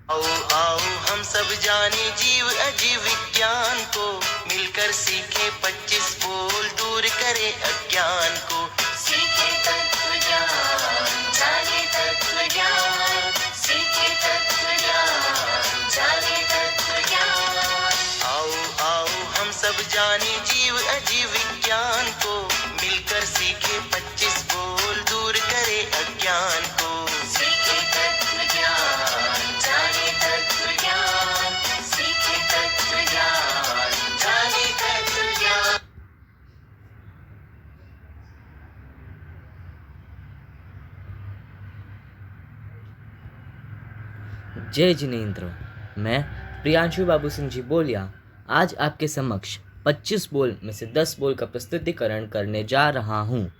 आओ आओ हम सब जाने जीव अजीव विज्ञान को, मिलकर सीखे 25 बोल दूर करे अज्ञान को। सीखे तत्व ज्ञान, जाने तत्व ज्ञान, सीखे तत्व ज्ञान, जाने तत्व ज्ञान। आओ आओ हम सब जाने जीव अजीव विज्ञान को, मिलकर सीखे 25 बोल दूर करे अज्ञान को। सीखे तत्व ज्ञान, जाने तत्व ज्ञान, सीखे तत्व ज्ञान, जाने तत्व ज्ञान। जय जिनेंद्र। मैं प्रियांशु बाबू सिंह जी बोलिया आज आपके समक्ष 25 बोल में से 10 बोल का प्रस्तुतिकरण करने जा रहा हूँ।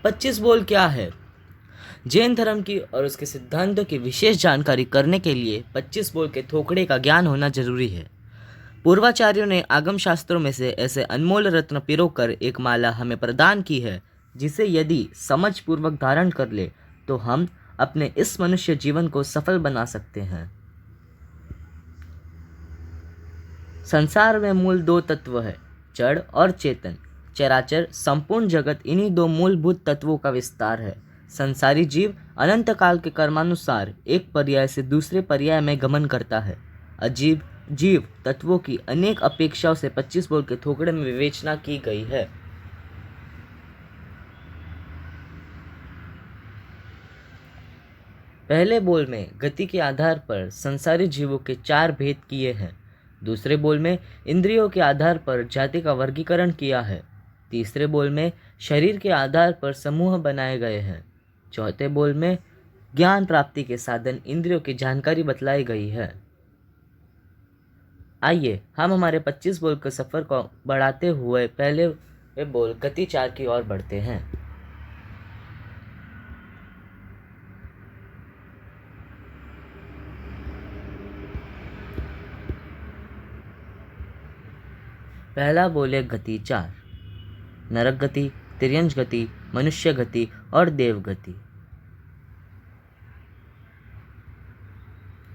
25 बोल क्या है? जैन धर्म की और उसके सिद्धांतों की विशेष जानकारी करने के लिए 25 बोल के थोकड़े का ज्ञान होना जरूरी है। पूर्वाचार्यों ने आगम शास्त्रों में से ऐसे अनमोल रत्न पिरोकर एक माला हमें प्रदान की है, जिसे यदि समझ पूर्वक धारण कर ले तो हम अपने इस मनुष्य जीवन को सफल बना सकते हैं। संसार में मूल 2 तत्व है, जड़ और चेतन। चराचर संपूर्ण जगत इन्हीं 2 मूलभूत तत्वों का विस्तार है। संसारी जीव अनंत काल के कर्मानुसार एक पर्याय से दूसरे पर्याय में गमन करता है। अजीब जीव तत्वों की अनेक अपेक्षाओं से 25 बोल के थोकड़े में विवेचना की गई है। पहले बोल में गति के आधार पर संसारी जीवों के 4 भेद किए हैं। दूसरे बोल में इंद्रियों के आधार पर जाति का वर्गीकरण किया है। तीसरे बोल में शरीर के आधार पर समूह बनाए गए हैं। चौथे बोल में ज्ञान प्राप्ति के साधन इंद्रियों की जानकारी बतलाई गई है। आइए हम हमारे 25 बोल के सफ़र को बढ़ाते हुए पहले बोल गति 4 की ओर बढ़ते हैं। पहला बोल है गति 4। नरक गति, तिर्यंच गति, मनुष्य गति और देव गति।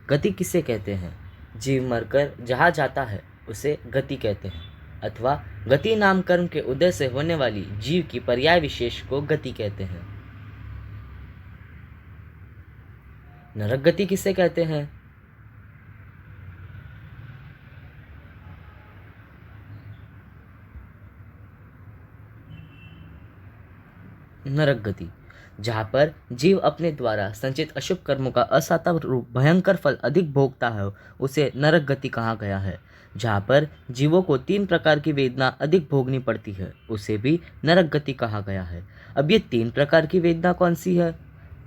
गति किसे कहते हैं? जीव मरकर जहाँ जाता है उसे गति कहते हैं, अथवा गति नाम कर्म के उदय से होने वाली जीव की पर्याय विशेष को गति कहते हैं। नरक गति किसे कहते हैं? नरक गति, जहाँ पर जीव अपने द्वारा संचित अशुभ कर्मों का असाता रूप भयंकर फल अधिक भोगता है, उसे नरक गति कहा गया है। जहाँ पर जीवों को 3 प्रकार की वेदना अधिक भोगनी पड़ती है, उसे भी नरक गति कहा गया है। अब ये 3 प्रकार की वेदना कौन सी है?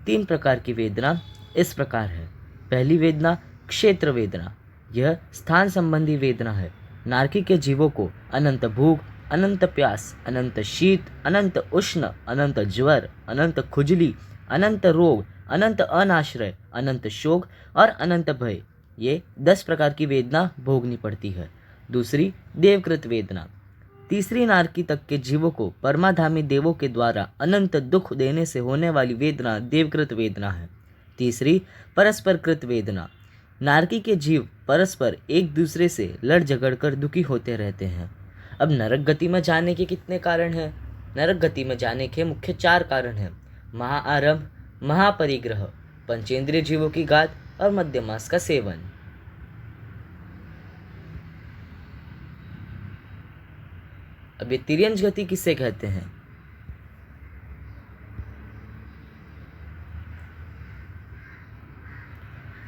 3 प्रकार की वेदना इस प्रकार है। पहली वेदना क्षेत्र वेदना, यह स्थान संबंधी वेदना है। नारकी के जीवों को अनंत भूख, अनंत प्यास, अनंत शीत, अनंत उष्ण, अनंत ज्वर, अनंत खुजली, अनंत रोग, अनंत अनाश्रय, अनंत शोक और अनंत भय, ये 10 प्रकार की वेदना भोगनी पड़ती है। दूसरी देवकृत वेदना, तीसरी नारकी तक के जीवों को परमाधामी देवों के द्वारा अनंत दुख देने से होने वाली वेदना देवकृत वेदना है। तीसरी परस्पर कृत वेदना, नारकी के जीव परस्पर एक दूसरे से लड़ झगड़ कर दुखी होते रहते हैं। अब नरक गति में जाने के कितने कारण हैं? नरक गति में जाने के मुख्य 4 कारण हैं: महाआरंभ, महापरिग्रह, पंचेंद्रिय जीवों की घात और मध्यमास का सेवन। अब ये तिर्यंच गति किसे कहते हैं?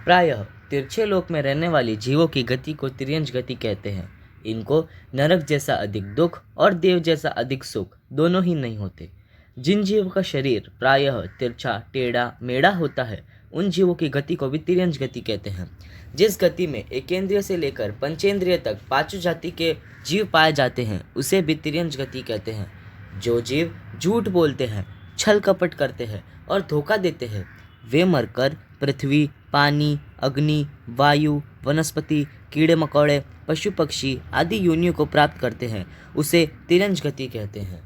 प्रायः तिरछे लोक में रहने वाली जीवों की गति को तिर्यंच गति कहते हैं। इनको नरक जैसा अधिक दुख और देव जैसा अधिक सुख दोनों ही नहीं होते। जिन जीवों का शरीर प्रायः तिरछा, टेढ़ा, मेढ़ा होता है, उन जीवों की गति को भी तिर्यंच गति कहते हैं। जिस गति में एकेंद्रिय से लेकर पंचेंद्रिय तक 5 जाति के जीव पाए जाते हैं, उसे भी तिर्यंच गति कहते हैं। जो जीव झूठ बोलते हैं, छल कपट करते हैं और धोखा देते हैं, वे मरकर पृथ्वी, पानी, अग्नि, वायु, वनस्पति, कीड़े मकोड़े, पशु पक्षी आदि योनियों को प्राप्त करते हैं, उसे तिर्यंच गति कहते हैं।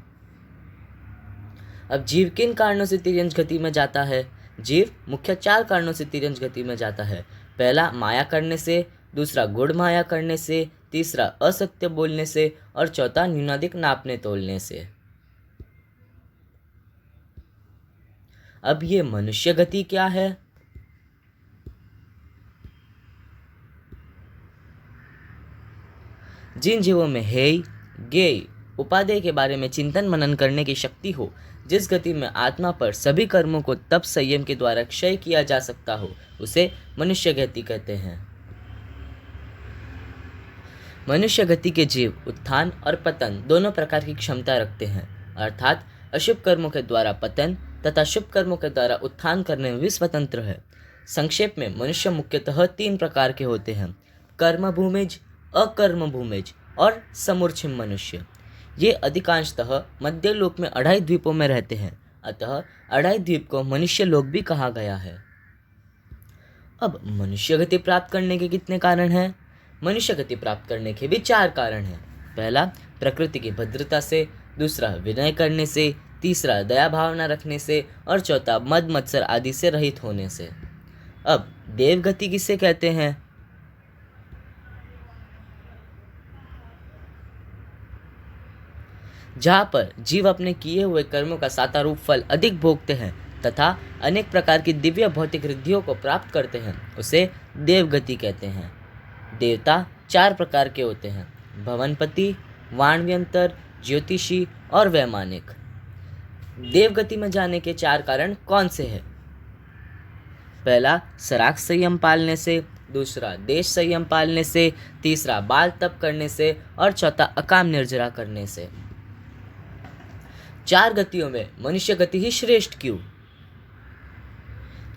अब जीव किन कारणों से तिर्यंच गति में जाता है? जीव मुख्य 4 कारणों से तिर्यंच गति में जाता है। पहला माया करने से, दूसरा गुड़ माया करने से, तीसरा असत्य बोलने से और चौथा न्यूनाधिक नापने तोलने से। अब ये मनुष्य गति क्या है? जिन जीवों में हेय, गेय, उपादेय के बारे में चिंतन मनन करने की शक्ति हो, जिस गति में आत्मा पर सभी कर्मों को तप संयम के द्वारा क्षय किया जा सकता हो, उसे मनुष्य गति कहते हैं। मनुष्य गति के जीव उत्थान और पतन दोनों प्रकार की क्षमता रखते हैं, अर्थात अशुभ कर्मों के द्वारा पतन तथा शुभ कर्मों के द्वारा उत्थान करने में भी स्वतंत्र है। संक्षेप में मनुष्य मुख्यतः 3 प्रकार के होते हैं: कर्म भूमिज, अकर्म भूमिज और समूर्छिम मनुष्य। ये अधिकांशतः मध्य लोक में अढ़ाई द्वीपों में रहते हैं, अतः अढ़ाई द्वीप को मनुष्य लोक भी कहा गया है। अब मनुष्य गति प्राप्त करने के कितने कारण हैं? मनुष्य गति प्राप्त करने के भी 4 कारण हैं। पहला प्रकृति की भद्रता से, दूसरा विनय करने से, तीसरा दया भावना रखने से और चौथा मद मत्सर आदि से रहित होने से। अब देव गति किसे कहते हैं? जहाँ पर जीव अपने किए हुए कर्मों का सातारूप फल अधिक भोगते हैं तथा अनेक प्रकार की दिव्य भौतिक रिद्धियों को प्राप्त करते हैं, उसे देवगति कहते हैं। देवता 4 प्रकार के होते हैं: भवनपति, वाणव्यंतर, ज्योतिषी और वैमानिक। देवगति में जाने के 4 कारण कौन से हैं? पहला सराग संयम पालने से, दूसरा देश संयम पालने से, तीसरा बाल तप करने से और चौथा अकाम निर्जरा करने से। 4 गतियों में मनुष्य गति ही श्रेष्ठ क्यों?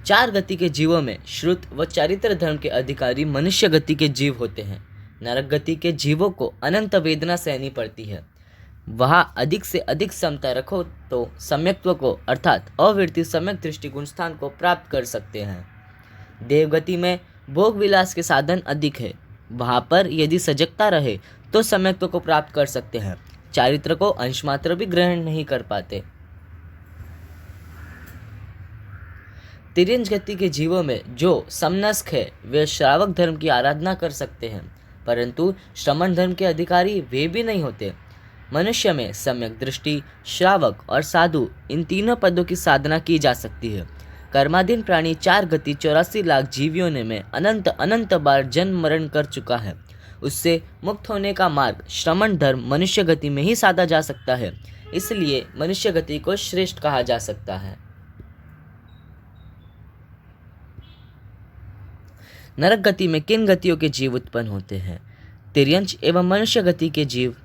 4 गति के जीवों में श्रुत व चारित्र धर्म के अधिकारी मनुष्य गति के जीव होते हैं। नरक गति के जीवों को अनंत वेदना सहनी पड़ती है। वहाँ अधिक से अधिक समता रखो तो सम्यक्त्व को अर्थात अवृत्ति सम्यक दृष्टिगुण स्थान को प्राप्त कर सकते हैं। देवगति में भोग विलास के साधन अधिक है। वहाँ पर यदि सजगता रहे तो सम्यक्त्व को प्राप्त कर सकते हैं। चारित्र को अंश मात्र भी ग्रहण नहीं कर पाते। तिर्यंच गति के जीवों में जो समनस्क है वे श्रावक धर्म की आराधना कर सकते हैं, परंतु श्रमण धर्म के अधिकारी वे भी नहीं होते। मनुष्य में सम्यक दृष्टि, श्रावक और साधु इन तीनों पदों की साधना की जा सकती है। कर्माधीन प्राणी 4 गति 84 लाख जीवियों में अनंत अनंत बार जन्म मरण कर चुका है। उससे मुक्त होने का मार्ग श्रमण धर्म मनुष्य गति में ही साधा जा सकता है, इसलिए मनुष्य गति को श्रेष्ठ कहा जा सकता है। नरक गति में किन गतियों के जीव उत्पन्न होते हैं? तिर्यंच एवं मनुष्य गति के जीव।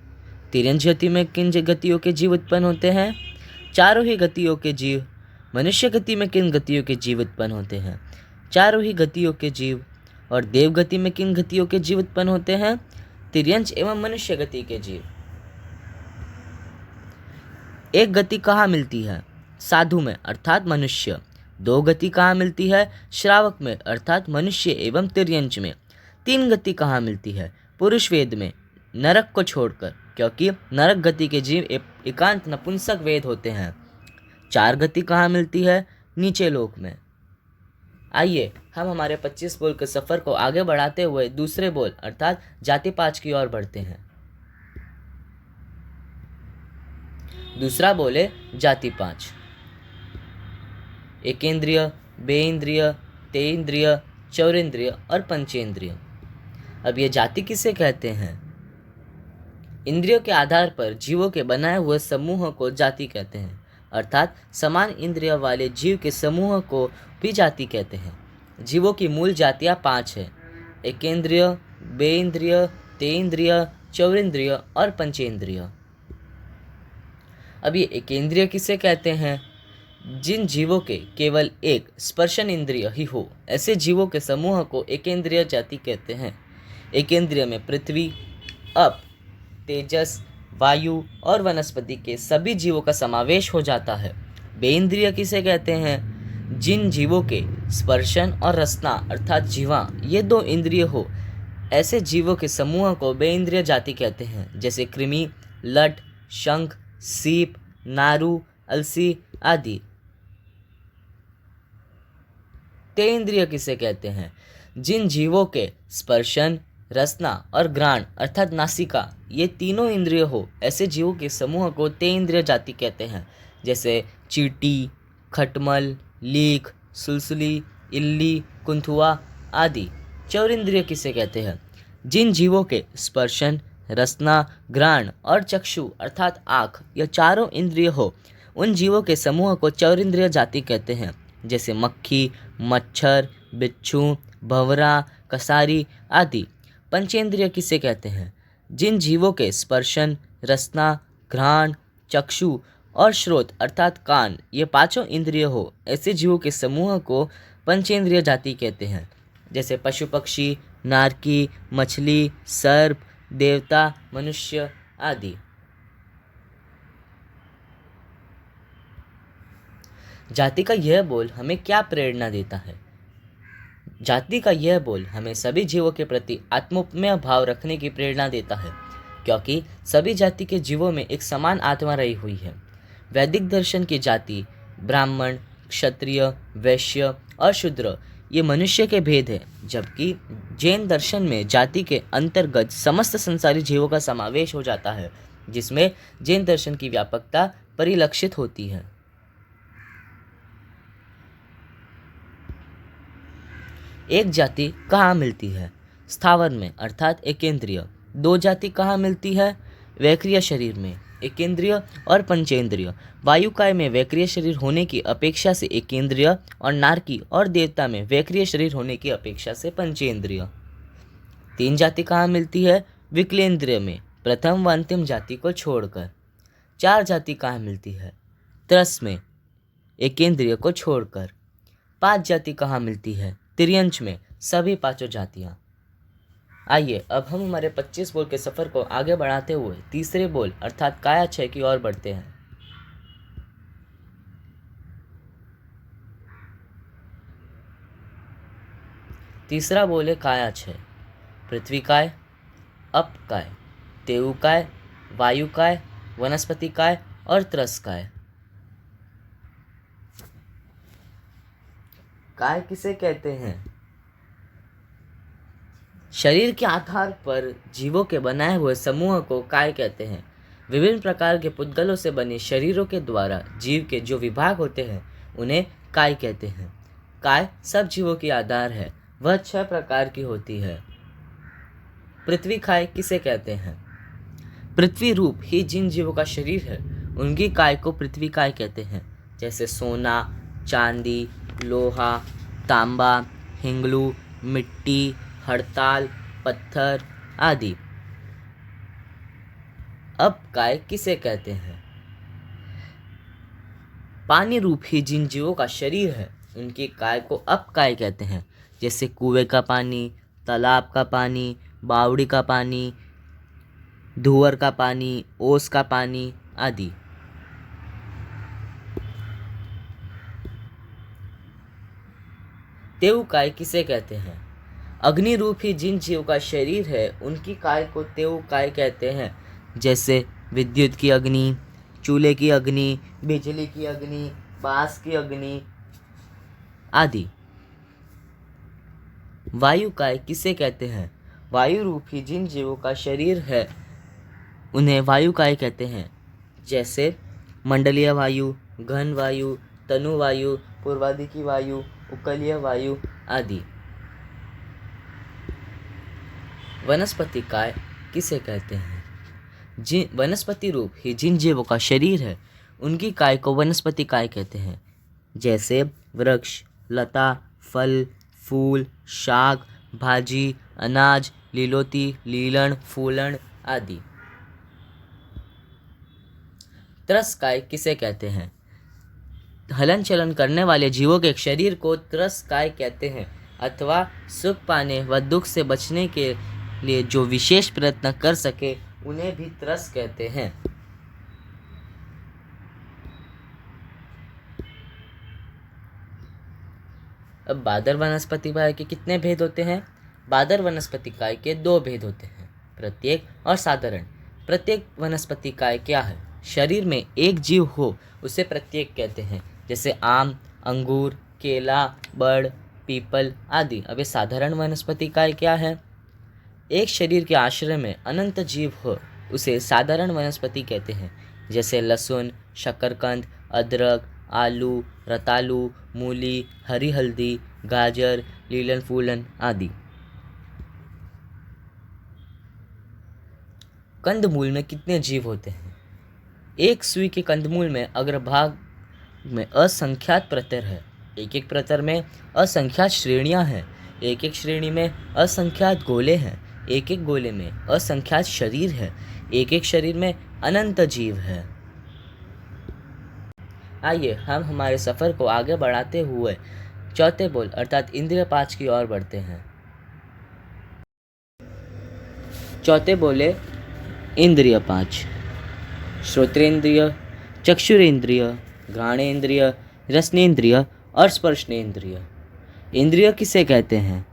तिर्यंच गति में किन गतियों के जीव उत्पन्न होते हैं? चारों ही गतियों के जीव। मनुष्य गति में किन गतियों के जीव उत्पन्न होते हैं? चारों ही गतियों के जीव। और देव गति में किन गतियों के जीव उत्पन्न होते हैं? तिर्यंच एवं मनुष्य गति के जीव। एक गति कहाँ मिलती है? साधु में अर्थात मनुष्य। 2 गति कहाँ मिलती है? श्रावक में अर्थात मनुष्य एवं तिर्यंच में। 3 गति कहाँ मिलती है? पुरुष वेद में, नरक को छोड़कर, क्योंकि नरक गति के जीव एकांत नपुंसक वेद होते हैं। 4 गति कहाँ मिलती है? नीचे लोक में। आइए हम हमारे 25 बोल के सफ़र को आगे बढ़ाते हुए दूसरे बोल अर्थात जाति 5 की ओर बढ़ते हैं। दूसरा बोल है जाति 5। एकेंद्रिय, बेइंद्रिय, तेइंद्रिय, चौरेंद्रिय और पंचेंद्रिय। अब ये जाति किसे कहते हैं? इंद्रियों के आधार पर जीवों के बनाए हुए समूह को जाति कहते हैं, अर्थात समान इंद्रिय वाले जीव के समूह को भी जाति कहते हैं। जीवों की मूल जातियाँ 5 हैं: एकेंद्रिय, बेइंद्रिय, तेइंद्रिय, चौरेंद्रिय और पंचेंद्रिय। अब ये एकेंद्रिय किसे कहते हैं? जिन जीवों के केवल एक स्पर्शन इंद्रिय ही हो, ऐसे जीवों के समूह को एकेंद्रिय जाति कहते हैं। एकेंद्रिय में पृथ्वी, अप, तेजस, वायु और वनस्पति के सभी जीवों का समावेश हो जाता है। बेइंद्रिय किसे कहते हैं? जिन जीवों के स्पर्शन और रसना अर्थात जीवा ये 2 इंद्रिय हो, ऐसे जीवों के समूह को बेइंद्रिय जाति कहते हैं, जैसे कृमि, लट, शंख, सीप, नारू, अलसी आदि। तेंद्रिय किसे कहते हैं? जिन जीवों के स्पर्शन, रसना और घ्राण अर्थात नासिका ये तीनों इंद्रिय हो, ऐसे जीवों के समूह को तेंद्रिय जाति कहते हैं। जैसे चींटी, खटमल, लीख, सुलसुली, इल्ली, कुंथुआ आदि। चौरिंद्रिय किसे कहते हैं? जिन जीवों के स्पर्शन, रसना, घ्राण और चक्षु अर्थात आँख ये चारों इंद्रिय हो, उन जीवों के समूह को चौरिंद्रिय जाति कहते हैं। जैसे मक्खी, मच्छर, बिच्छू, भंवरा, कसारी आदि। पंचेंद्रिय किसे कहते हैं? जिन जीवों के स्पर्शन, रसना, घ्राण, चक्षु और श्रोत अर्थात कान ये पांचों इंद्रिय हो, ऐसे जीवों के समूह को पंचेंद्रिय जाति कहते हैं। जैसे पशु पक्षी, नारकी, मछली, सर्प, देवता, मनुष्य आदि। जाति का यह बोल हमें क्या प्रेरणा देता है? जाति का यह बोल हमें सभी जीवों के प्रति आत्मोपमेय भाव रखने की प्रेरणा देता है, क्योंकि सभी जाति के जीवों में एक समान आत्मा रही हुई है। वैदिक दर्शन की जाति ब्राह्मण, क्षत्रिय, वैश्य और शूद्र ये मनुष्य के भेद है, जबकि जैन दर्शन में जाति के अंतर्गत समस्त संसारी जीवों का समावेश हो जाता है, जिसमें जैन दर्शन की व्यापकता परिलक्षित होती है। एक जाति कहाँ मिलती है? स्थावर में अर्थात एकेंद्रिय। दो जाति कहाँ मिलती है? वैक्रिय शरीर में, एकेंद्रिय और पंचेंद्रिय। वायुकाय में वैक्रिय शरीर होने की अपेक्षा से एकेंद्रिय और नारकी और देवता में वैक्रिय शरीर होने की अपेक्षा से पंचेंद्रिय। तीन जाति कहाँ मिलती है? विकलेंद्रिय में, प्रथम व अंतिम जाति को छोड़कर। चार जाति कहाँ मिलती है? त्रस में, एकेंद्रिय को छोड़कर। पांच जाति कहाँ मिलती है? तिर्यंच में, सभी पांचों जातियाँ। आइए अब हम हमारे 25 बोल के सफ़र को आगे बढ़ाते हुए तीसरे बोल अर्थात कायाक्षय की ओर बढ़ते हैं। तीसरा बोल है कायाक्षय। पृथ्वीकाय, अपकाय, तेउकाय, वायुकाय, वनस्पतिकाय और त्रसकाय। काय किसे कहते हैं? शरीर के आधार पर जीवों के बनाए हुए समूह को काय कहते हैं। विभिन्न प्रकार के पुद्गलों से बने शरीरों के द्वारा जीव के जो विभाग होते हैं उन्हें काय कहते हैं। काय सब जीवों की आधार है, वह 6 प्रकार की होती है। पृथ्वी काय किसे कहते हैं? पृथ्वी रूप ही जिन जीवों का शरीर है उनकी काय को पृथ्वी काय कहते हैं। जैसे सोना, चांदी, लोहा, तांबा, हिंगलू, मिट्टी, हड़ताल, पत्थर आदि। अब काय किसे कहते हैं? पानी रूप ही जिन जीवों का शरीर है उनकी काय को अपकाय कहते हैं। जैसे कुएं का पानी, तालाब का पानी, बावड़ी का पानी, धुअर का पानी, ओस का पानी आदि। तेउ काय किसे कहते हैं? अग्नि रूप ही जिन जीव का शरीर है उनकी काय को तेउ काय कहते हैं। जैसे विद्युत की अग्नि, चूल्हे की अग्नि, बिजली की अग्नि, बांस की अग्नि आदि। वायु काय किसे कहते हैं? वायु रूप ही जिन जीवों का शरीर है उन्हें वायु काय कहते हैं। जैसे मंडलीय वायु, घन वायु, तनु वायु, पूर्वाधिकी वायु, उकलीय वायु आदि। वनस्पति काय किसे कहते हैं? वनस्पति रूप ही जिन जीवों का शरीर है उनकी काय को वनस्पति काय कहते हैं। जैसे वृक्ष, लता, फल, फूल, शाक, भाजी, अनाज, लीलोती, लीलण, फूलण आदि। त्रस काय किसे कहते हैं? हलन चलन करने वाले जीवों के शरीर को त्रस काय कहते हैं, अथवा सुख पाने व दुख से बचने के लिए जो विशेष प्रयत्न कर सके उन्हें भी त्रस कहते हैं। अब बादर वनस्पति काय के कितने भेद होते हैं? बादर वनस्पति काय के 2 भेद होते हैं, प्रत्येक और साधारण। प्रत्येक वनस्पति काय क्या है? शरीर में एक जीव हो उसे प्रत्येक कहते हैं। जैसे आम, अंगूर, केला, बड़, पीपल आदि। अब ये साधारण वनस्पति काय क्या है? एक शरीर के आश्रय में अनंत जीव हो उसे साधारण वनस्पति कहते हैं, जैसे लहसुन, शकरकंद, अदरक, आलू, रतालू, मूली, हरी हल्दी, गाजर, लीलन फूलन आदि। कंदमूल में कितने जीव होते हैं? एक सुई के कंदमूल में अग्रभाग में असंख्यात प्रतर है। एक एक प्रतर में असंख्यात श्रेणियां हैं। एक एक श्रेणी में असंख्यात गोले हैं। एक एक गोले में असंख्यात शरीर है। एक एक शरीर में अनंत जीव है। आइए हम हमारे सफ़र को आगे बढ़ाते हुए चौथे बोल अर्थात इंद्रिय पाँच की ओर बढ़ते हैं। चौथे बोले इंद्रिय पाँच: श्रोत्रेंद्रिय, चक्षुरेंद्रिय, घ्राणेंद्रिय, रसनेंद्रिय और स्पर्शनेंद्रिय। इंद्रिय किसे कहते हैं?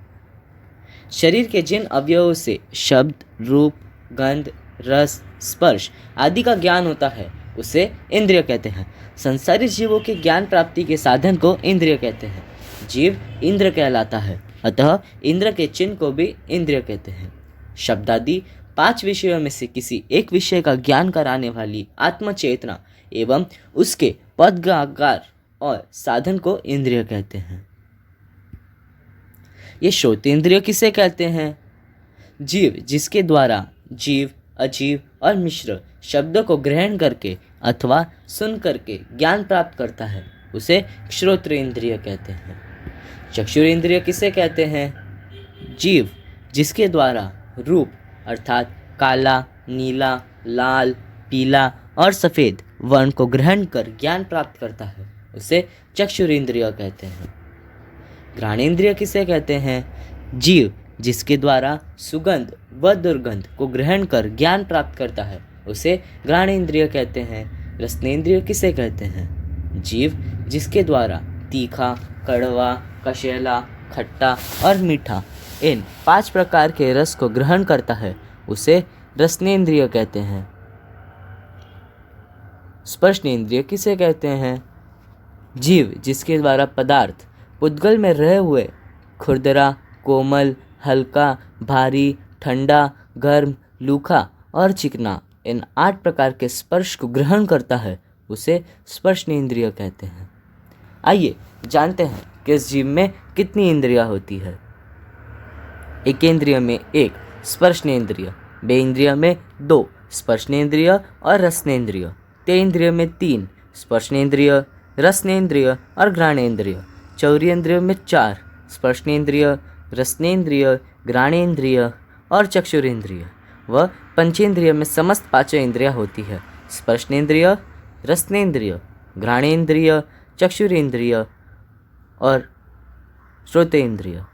शरीर के जिन अवयवों से शब्द, रूप, गंध, रस, स्पर्श आदि का ज्ञान होता है उसे इंद्रिय कहते हैं। संसारी जीवों के ज्ञान प्राप्ति के साधन को इंद्रिय कहते हैं। जीव इंद्र कहलाता है, अतः इंद्र के चिन्ह को भी इंद्रिय कहते हैं। शब्दादि 5 विषयों में से किसी एक विषय का ज्ञान कराने वाली आत्मचेतना एवं उसके पदगागार और साधन को इंद्रिय कहते हैं। ये श्रोतेंद्रिय किसे कहते हैं? जीव जिसके द्वारा जीव, अजीव और मिश्र शब्दों को ग्रहण करके अथवा सुन करके ज्ञान प्राप्त करता है उसे श्रोत्रेंद्रिय कहते हैं। चक्षुरेंद्रिय किसे कहते हैं? जीव जिसके द्वारा रूप अर्थात काला, नीला, लाल, पीला और सफ़ेद वर्ण को ग्रहण कर ज्ञान प्राप्त करता है उसे चक्षुरेंद्रिय कहते हैं। घ्राणेंद्रिय किसे कहते हैं? जीव जिसके द्वारा सुगंध व दुर्गंध को ग्रहण कर ज्ञान प्राप्त करता है उसे घ्राणेंद्रिय कहते हैं। रसनेंद्रिय किसे कहते हैं? जीव जिसके द्वारा तीखा, कड़वा, कशेला, खट्टा और मीठा इन 5 प्रकार के रस को ग्रहण करता है उसे रसनेंद्रिय कहते हैं। स्पर्शनेंद्रिय किसे कहते हैं? जीव जिसके द्वारा पदार्थ पुद्गल में रहे हुए खुरदरा, कोमल, हल्का, भारी, ठंडा, गर्म, लूखा और चिकना इन 8 प्रकार के स्पर्श को ग्रहण करता है उसे स्पर्शनेंद्रिय कहते हैं। आइए जानते हैं कि इस जीव में कितनी इंद्रियां होती है। एक इंद्रिय में 1 स्पर्शनेंद्रिय, 2 इंद्रिय में 2 स्पर्शनेंद्रिय और रसनेंद्रिय, 3 इंद्रिय में 3 स्पर्शनेंद्रिय, रसनेंद्रिय और घ्राणेंद्रिय, 4 इंद्रिय में 4 स्पर्शनेंद्रिय, रसनेंद्रिय, घ्राणेंद्रिय और चक्षुरेंद्रिय व पंचेंद्रिय में समस्त 5 इंद्रियां होती है: स्पर्शनेंद्रिय, रसनेंद्रिय, घ्राणेंद्रिय, चक्षुरेंद्रिय और श्रोतेंद्रिय।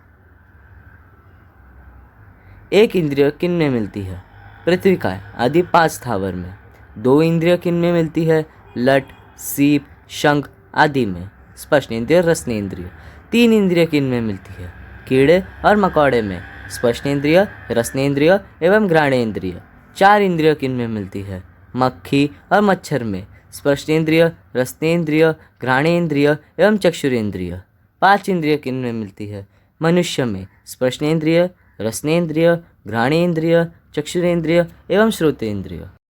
एक इंद्रिय किन में मिलती है? पृथ्वीकाय आदि 5 स्थावर में। 2 इंद्रिय किन में मिलती है? लट, सीप, शंख आदि में। स्पर्शनेंद्रिय, रसनेंद्रिय। 3 इंद्रिय किन में मिलती है? कीड़े और मकोड़े में। स्पर्शनेंद्रिय, रसनेंद्रिय एवं घ्राणेंद्रिय। 4 इंद्रिय किन में मिलती है? मक्खी और मच्छर में। स्पर्शनेंद्रिय, रसनेंद्रिय, घ्राणेंद्रिय एवं चक्षुरेंद्रिय। 5 इंद्रिय किन में मिलती है? मनुष्य में। स्पर्शनेंद्रिय, रसनेंद्रिय, घ्राणेंद्रिय, चक्षुरेंद्रिय एवं श्रोतेंद्रिय।